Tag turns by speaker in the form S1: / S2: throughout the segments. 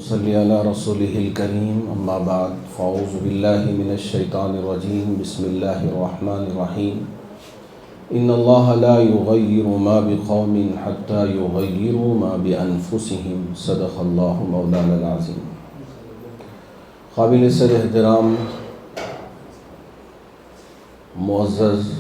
S1: صلی علی رسولہ الکریم اما بعد فاعوذ باللہ من الشیطان الرجیم بسم اللہ الرحمن الرحیم ان اللہ لا یغیر ما بقوم حتی یغیروا ما بانفسہم صدق اللہ مولانا العظیم۔ قابل صدر احترام معزز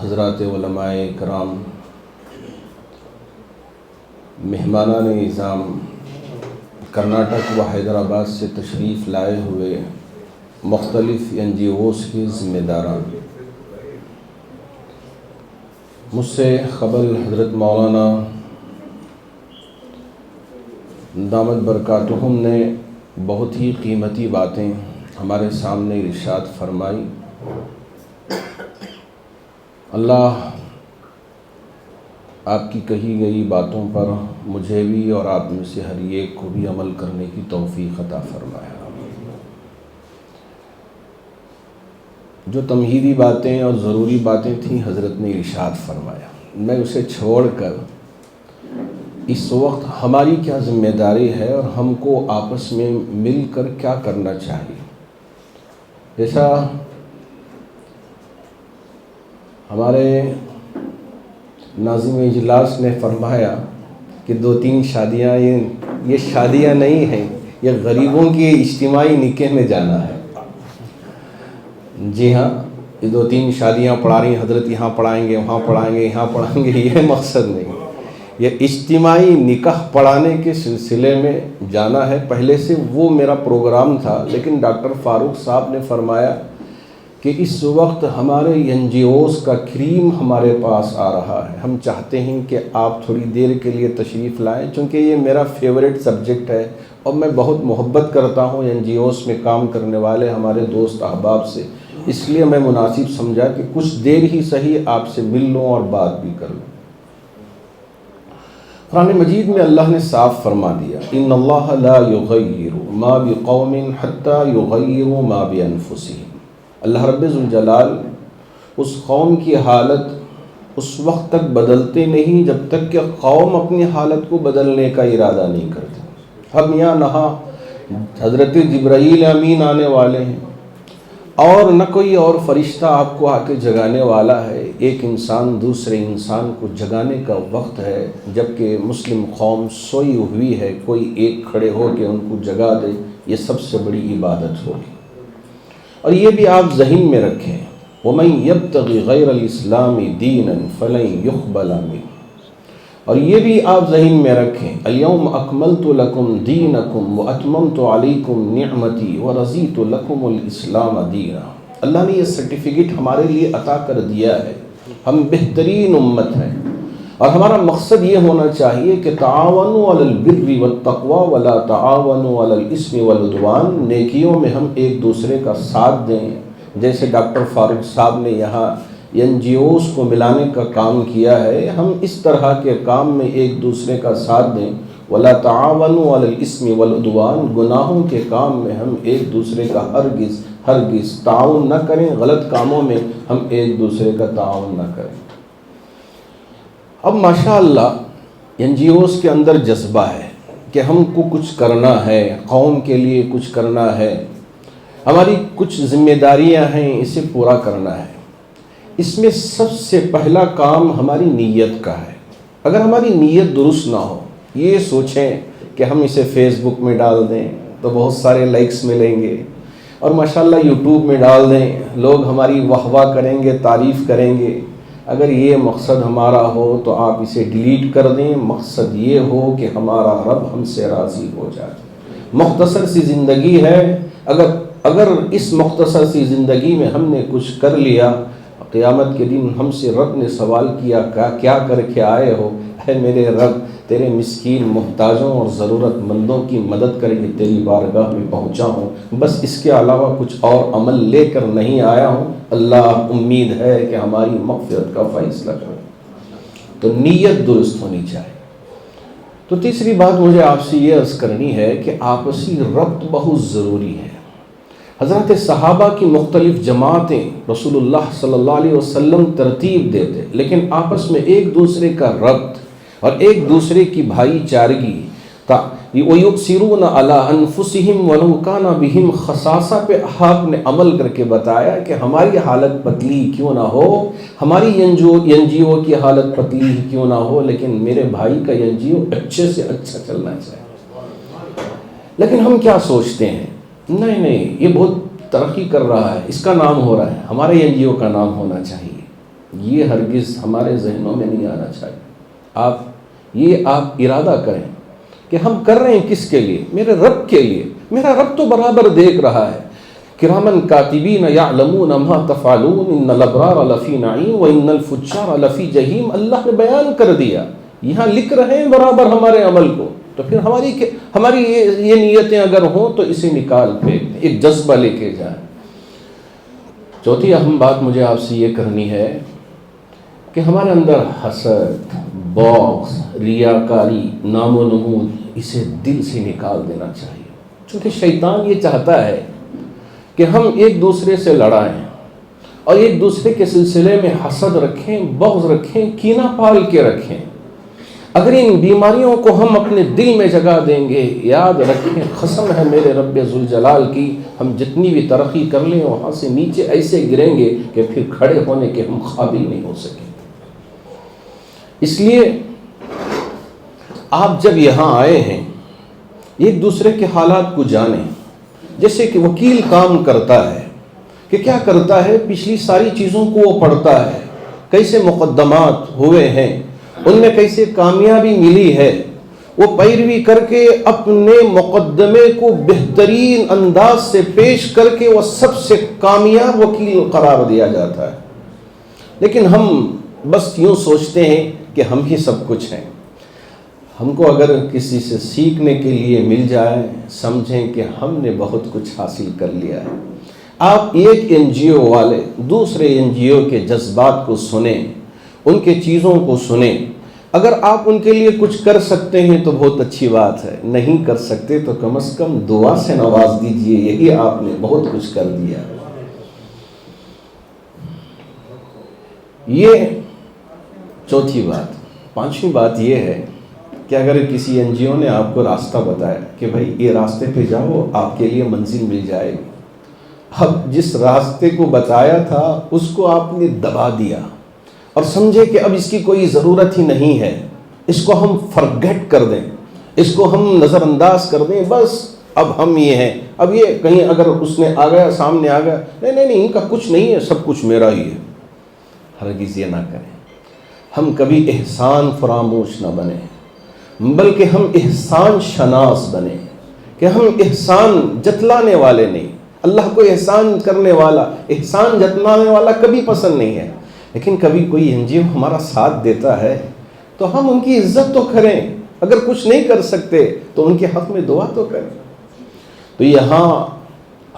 S1: حضرات علماء کرام، مہمانان نظام، کرناٹک و حیدرآباد سے تشریف لائے ہوئے مختلف NGOs کے ذمہ داران، مجھ سے قبل حضرت مولانا دامت برکاتہم نے بہت ہی قیمتی باتیں ہمارے سامنے ارشاد فرمائی۔ اللہ آپ کی کہی گئی باتوں پر مجھے بھی اور آپ میں سے ہر ایک کو بھی عمل کرنے کی توفیق عطا فرمایا۔ جو تمہیدی باتیں اور ضروری باتیں تھیں حضرت نے ارشاد فرمایا، میں اسے چھوڑ کر اس وقت ہماری کیا ذمہ داری ہے اور ہم کو آپس میں مل کر کیا کرنا چاہیے۔ جیسا ہمارے ناظم اجلاس نے فرمایا کہ 2-3 شادیاں یہ شادیاں نہیں ہیں، یہ غریبوں کی اجتماعی نکاح میں جانا ہے۔ جی ہاں، یہ 2-3 شادیاں پڑھا رہی ہیں حضرت، یہاں پڑھائیں گے، وہاں پڑھائیں گے، یہاں پڑھائیں گے، یہ مقصد نہیں۔ یہ اجتماعی نکاح پڑھانے کے سلسلے میں جانا ہے۔ پہلے سے وہ میرا پروگرام تھا، لیکن ڈاکٹر فاروق صاحب نے فرمایا کہ اس وقت ہمارے NGOs کا کریم ہمارے پاس آ رہا ہے، ہم چاہتے ہیں کہ آپ تھوڑی دیر کے لیے تشریف لائیں، چونکہ یہ میرا فیوریٹ سبجیکٹ ہے اور میں بہت محبت کرتا ہوں NGOs میں کام کرنے والے ہمارے دوست احباب سے، اس لیے میں مناسب سمجھا کہ کچھ دیر ہی صحیح آپ سے مل لوں اور بات بھی کر لوں۔ قرآن مجید میں اللہ نے صاف فرما دیا، ان اللہ لا یغیر ما بقوم حتی یغیروا ما بانفسہم۔ اللہ رب ذوالجلال اس قوم کی حالت اس وقت تک بدلتے نہیں جب تک کہ قوم اپنی حالت کو بدلنے کا ارادہ نہیں کرتے۔ ہم یہاں نہا حضرت جبرائیل امین آنے والے ہیں اور نہ کوئی اور فرشتہ آپ کو آ کے جگانے والا ہے۔ ایک انسان دوسرے انسان کو جگانے کا وقت ہے جبکہ مسلم قوم سوئی ہوئی ہے، کوئی ایک کھڑے ہو کے ان کو جگا دے، یہ سب سے بڑی عبادت ہوگی۔ اور یہ بھی آپ ذہن میں رکھیں، وَمَن يَبْتَغِ غَيْرَ الْإِسْلَامِ دِينًا فَلَن يُقْبَلَ مِنْهُ۔ اور یہ بھی آپ ذہن میں رکھیں، الْيَوْمَ أَكْمَلْتُ لَكُمْ دِينَكُمْ وَأَتْمَمْتُ عَلَيْكُمْ نِعْمَتِي وَرَضِيتُ لَكُمُ الْإِسْلَامَ دِينًا۔ اللہ نے یہ سرٹیفکیٹ ہمارے لیے عطا کر دیا ہے، ہم بہترین امت ہیں اور ہمارا مقصد یہ ہونا چاہیے کہ تعاونوا علی البر والتقوی ولا تعاونوا علی الاثم والعدوان، نیکیوں میں ہم ایک دوسرے کا ساتھ دیں۔ جیسے ڈاکٹر فاروق صاحب نے یہاں NGOs کو ملانے کا کام کیا ہے، ہم اس طرح کے کام میں ایک دوسرے کا ساتھ دیں۔ ولا تعاونوا علی الاثم والعدوان، گناہوں کے کام میں ہم ایک دوسرے کا ہرگز تعاون نہ کریں، غلط کاموں میں ہم ایک دوسرے کا تعاون نہ کریں۔ اب ماشاءاللہ NGOs کے اندر جذبہ ہے کہ ہم کو کچھ کرنا ہے، قوم کے لیے کچھ کرنا ہے، ہماری کچھ ذمہ داریاں ہیں، اسے پورا کرنا ہے۔ اس میں سب سے پہلا کام ہماری نیت کا ہے۔ اگر ہماری نیت درست نہ ہو، یہ سوچیں کہ ہم اسے فیس بک میں ڈال دیں تو بہت سارے لائکس ملیں گے، اور ماشاءاللہ یوٹیوب میں ڈال دیں، لوگ ہماری واہ واہ کریں گے، تعریف کریں گے۔ اگر یہ مقصد ہمارا ہو تو آپ اسے ڈیلیٹ کر دیں۔ مقصد یہ ہو کہ ہمارا رب ہم سے راضی ہو جائے۔ مختصر سی زندگی ہے، اگر اس مختصر سی زندگی میں ہم نے کچھ کر لیا، قیامت کے دن ہم سے رب نے سوال کیا کیا کر کے آئے ہو؟ اے میرے رب، تیرے مسکین محتاجوں اور ضرورت مندوں کی مدد کر کے تیری بارگاہ میں پہنچا ہوں، بس اس کے علاوہ کچھ اور عمل لے کر نہیں آیا ہوں۔ اللہ امید ہے کہ ہماری مغفرت کا فیصلہ کرے۔ تو نیت درست ہونی چاہیے۔ تو تیسری بات مجھے آپ سے یہ عرض کرنی ہے کہ آپسی ربط بہت ضروری ہے۔ حضرت صحابہ کی مختلف جماعتیں رسول اللہ صلی اللہ علیہ وسلم ترتیب دیتے، لیکن آپس میں ایک دوسرے کا ربط اور ایک دوسرے کی بھائی چارگی وَيُؤْثِرُونَ عَلَىٰ أَنفُسِهِمْ وَلَوْ كَانَ بِهِمْ خَصَاصَہ پہ آپ نے عمل کر کے بتایا کہ ہماری حالت پتلی کیوں نہ ہو، ہماری NGO کی حالت پتلی کیوں نہ ہو، لیکن میرے بھائی کا NGO اچھے سے اچھا چلنا چاہیے۔ لیکن ہم کیا سوچتے ہیں، نہیں یہ بہت ترقی کر رہا ہے، اس کا نام ہو رہا ہے، ہمارے NGO کا نام ہونا چاہیے۔ یہ ہرگز ہمارے ذہنوں میں نہیں آنا چاہیے۔ آپ ارادہ کریں کہ ہم کر رہے ہیں کس کے لیے، میرے رب کے لیے۔ میرا رب تو برابر دیکھ رہا ہے۔ کرامن کاتبین یعلمون ما تفعلون ان الابرار لفی نعیم وان الفجار لفی جحیم۔ اللہ نے بیان کر دیا، یہاں لکھ رہے ہیں برابر ہمارے عمل کو، تو پھر ہماری یہ نیتیں اگر ہوں تو اسے نکال پھینک دیں، ایک جذبہ لے کے جائیں۔ چوتھی اہم بات مجھے آپ سے یہ کرنی ہے کہ ہمارے اندر حسد، بغض، ریاکاری، نام و نمود، اسے دل سے نکال دینا چاہیے، چونکہ شیطان یہ چاہتا ہے کہ ہم ایک دوسرے سے لڑائیں اور ایک دوسرے کے سلسلے میں حسد رکھیں، بغض رکھیں، کینہ پال کے رکھیں۔ اگر ان بیماریوں کو ہم اپنے دل میں جگہ دیں گے، یاد رکھیں قسم ہے میرے رب ذوالجلال کی، ہم جتنی بھی ترقی کر لیں وہاں سے نیچے ایسے گریں گے کہ پھر کھڑے ہونے کے ہم قابل نہیں ہو سکیں۔ اس لیے آپ جب یہاں آئے ہیں ایک دوسرے کے حالات کو جانیں، جیسے کہ وکیل کام کرتا ہے کہ کیا کرتا ہے، پچھلی ساری چیزوں کو وہ پڑھتا ہے، کیسے مقدمات ہوئے ہیں، ان میں کیسے کامیابی ملی ہے، وہ پیروی کر کے اپنے مقدمے کو بہترین انداز سے پیش کر کے وہ سب سے کامیاب وکیل قرار دیا جاتا ہے۔ لیکن ہم بس یوں سوچتے ہیں کہ ہم ہی سب کچھ ہیں۔ ہم کو اگر کسی سے سیکھنے کے لیے مل جائے، سمجھیں کہ ہم نے بہت کچھ حاصل کر لیا ہے۔ آپ ایک NGO والے دوسرے NGO کے جذبات کو سنیں، ان کے چیزوں کو سنیں۔ اگر آپ ان کے لیے کچھ کر سکتے ہیں تو بہت اچھی بات ہے، نہیں کر سکتے تو کم از کم دعا سے نواز دیجئے، یہی آپ نے بہت کچھ کر دیا۔ یہ چوتھی بات۔ پانچویں بات یہ ہے کہ اگر کسی NGO نے آپ کو راستہ بتایا کہ بھائی یہ راستے پہ جاؤ، آپ کے لیے منزل مل جائے گی، اب جس راستے کو بتایا تھا اس کو آپ نے دبا دیا اور سمجھے کہ اب اس کی کوئی ضرورت ہی نہیں ہے، اس کو ہم فرگیٹ کر دیں، اس کو ہم نظر انداز کر دیں، بس اب ہم یہ ہیں، اب یہ کہیں اگر اس نے آ گیا سامنے آ گیا، نہیں ان کا کچھ نہیں ہے، سب کچھ میرا ہی ہے۔ ہرگز یہ نہ کریں۔ ہم کبھی احسان فراموش نہ بنیں، بلکہ ہم احسان شناس بنیں، کہ ہم احسان جتلانے والے نہیں۔ اللہ کو احسان کرنے والا، احسان جتلانے والا کبھی پسند نہیں ہے، لیکن کبھی کوئی NGO ہمارا ساتھ دیتا ہے تو ہم ان کی عزت تو کریں، اگر کچھ نہیں کر سکتے تو ان کے حق میں دعا تو کریں۔ تو یہاں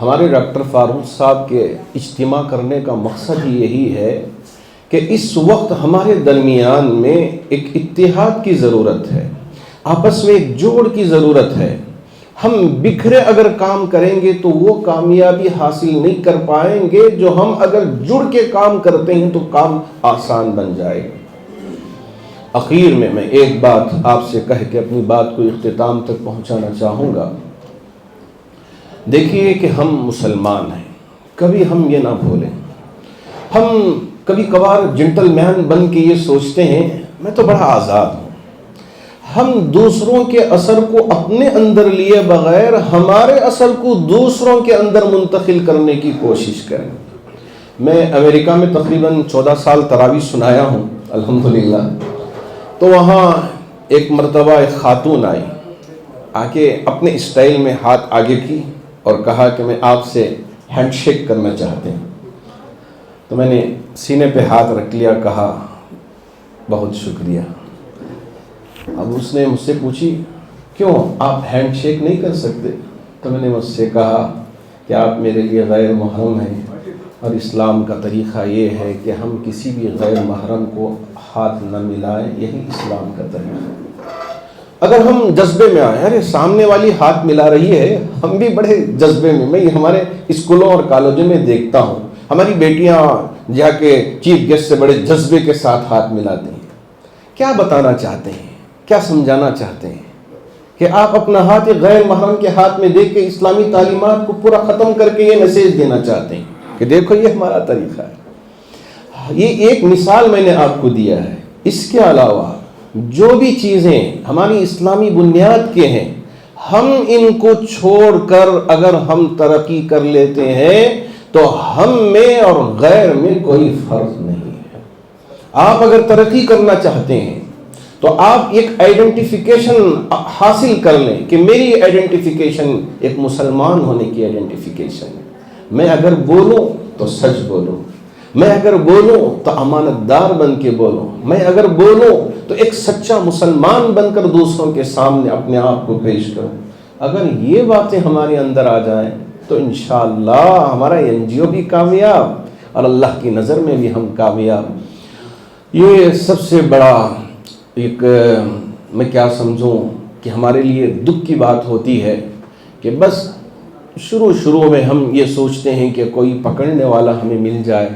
S1: ہمارے ڈاکٹر فاروق صاحب کے اجتماع کرنے کا مقصد ہی یہی ہے کہ اس وقت ہمارے درمیان میں ایک اتحاد کی ضرورت ہے، آپس میں ایک جوڑ کی ضرورت ہے۔ ہم بکھرے اگر کام کریں گے تو وہ کامیابی حاصل نہیں کر پائیں گے، جو ہم اگر جڑ کے کام کرتے ہیں تو کام آسان بن جائے گا۔ اخیر میں ایک بات آپ سے کہہ کے اپنی بات کو اختتام تک پہنچانا چاہوں گا۔ دیکھیے کہ ہم مسلمان ہیں، کبھی ہم یہ نہ بھولیں۔ ہم کبھی کبھار جنٹل مین بن کے یہ سوچتے ہیں میں تو بڑا آزاد ہوں۔ ہم دوسروں کے اثر کو اپنے اندر لیے بغیر ہمارے اثر کو دوسروں کے اندر منتقل کرنے کی کوشش کریں۔ میں امریکہ میں تقریباً 14 سال تراویح سنایا ہوں الحمدللہ۔ تو وہاں ایک مرتبہ ایک خاتون آئی، آ کے اپنے اسٹائل میں ہاتھ آگے کی اور کہا کہ میں آپ سے ہینڈ شیک کرنا چاہتے ہیں۔ تو میں نے سینے پہ ہاتھ رکھ لیا، کہا بہت شکریہ۔ اب اس نے مجھ سے پوچھی کیوں آپ ہینڈ شیک نہیں کر سکتے؟ تو میں نے مجھ سے کہا کہ آپ میرے لیے غیر محرم ہیں اور اسلام کا طریقہ یہ ہے کہ ہم کسی بھی غیر محرم کو ہاتھ نہ ملائیں، یہی اسلام کا طریقہ ہے۔ اگر ہم جذبے میں آئیں، ارے سامنے والی ہاتھ ملا رہی ہے، ہم بھی بڑے جذبے میں ہمارے اسکولوں اور کالجوں میں دیکھتا ہوں، ہماری بیٹیاں جا کے چیف گیسٹ سے بڑے جذبے کے ساتھ ہاتھ ملاتے ہیں۔ کیا بتانا چاہتے ہیں، کیا سمجھانا چاہتے ہیں؟ کہ آپ اپنا ہاتھ ایک غیر محرم کے ہاتھ میں دے کے اسلامی تعلیمات کو پورا ختم کر کے یہ میسیج دینا چاہتے ہیں کہ دیکھو یہ ہمارا طریقہ ہے. یہ ایک مثال میں نے آپ کو دیا ہے. اس کے علاوہ جو بھی چیزیں ہماری اسلامی بنیاد کے ہیں ہم ان کو چھوڑ کر اگر ہم ترقی کر لیتے ہیں تو ہم میں اور غیر میں کوئی فرق نہیں ہے. آپ اگر ترقی کرنا چاہتے ہیں تو آپ ایک آئیڈینٹیفیکیشن حاصل کر لیں کہ میری آئیڈینٹیفیکیشن ایک مسلمان ہونے کی آئیڈینٹیفیکیشن ہے. میں اگر بولوں تو سچ بولوں, میں اگر بولوں تو امانت دار بن کے بولوں, میں اگر بولوں تو ایک سچا مسلمان بن کر دوسروں کے سامنے اپنے آپ کو پیش کروں. اگر یہ باتیں ہمارے اندر آ جائیں تو انشاءاللہ ہمارا NGO بھی کامیاب اور اللہ کی نظر میں بھی ہم کامیاب. یہ سب سے بڑا ایک میں کیا سمجھوں کہ ہمارے لیے دکھ کی بات ہوتی ہے کہ بس شروع میں ہم یہ سوچتے ہیں کہ کوئی پکڑنے والا ہمیں مل جائے,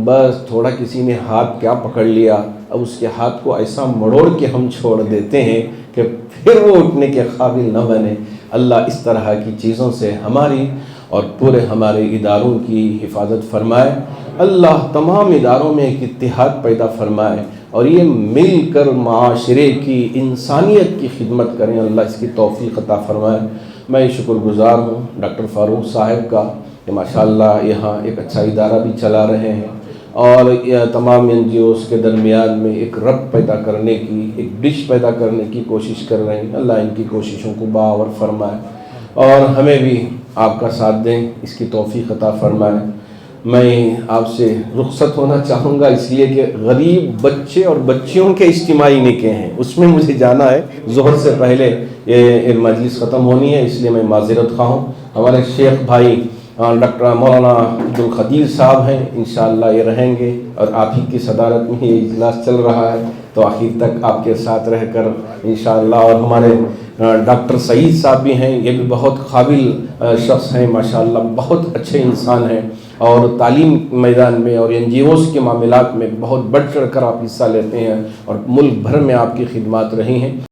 S1: بس تھوڑا کسی نے ہاتھ کیا پکڑ لیا, اب اس کے ہاتھ کو ایسا مڑوڑ کے ہم چھوڑ دیتے ہیں کہ پھر وہ اٹھنے کے قابل نہ بنے. اللہ اس طرح کی چیزوں سے ہماری اور پورے ہمارے اداروں کی حفاظت فرمائے. اللہ تمام اداروں میں ایک اتحاد پیدا فرمائے اور یہ مل کر معاشرے کی انسانیت کی خدمت کریں. اللہ اس کی توفیق عطا فرمائے. میں شکر گزار ہوں ڈاکٹر فاروق صاحب کا کہ ماشاءاللہ یہاں ایک اچھا ادارہ بھی چلا رہے ہیں اور تمام NGOs کے درمیان میں ایک ربط پیدا کرنے کی, ایک ڈش پیدا کرنے کی کوشش کر رہے ہیں. اللہ ان کی کوششوں کو باور فرمائے اور ہمیں بھی آپ کا ساتھ دیں, اس کی توفیق عطا فرمائے. میں آپ سے رخصت ہونا چاہوں گا اس لیے کہ غریب بچے اور بچیوں کے اجتماعی نکاح ہیں, اس میں مجھے جانا ہے. ظہر سے پہلے یہ مجلس ختم ہونی ہے, اس لیے میں معذرت خواہ ہوں. ہمارے شیخ بھائی ڈاکٹر مولانا عبدالقدیر صاحب ہیں, انشاءاللہ یہ رہیں گے اور آپ ہی کی صدارت میں یہ اجلاس چل رہا ہے تو آخر تک آپ کے ساتھ رہ کر انشاءاللہ. اور ہمارے ڈاکٹر سعید صاحب بھی ہیں, یہ بھی بہت قابل شخص ہیں ماشاءاللہ, بہت اچھے انسان ہیں اور تعلیم میدان میں اور NGOs کے معاملات میں بہت بڑھ چڑھ کر آپ حصہ لیتے ہیں اور ملک بھر میں آپ کی خدمات رہی ہیں.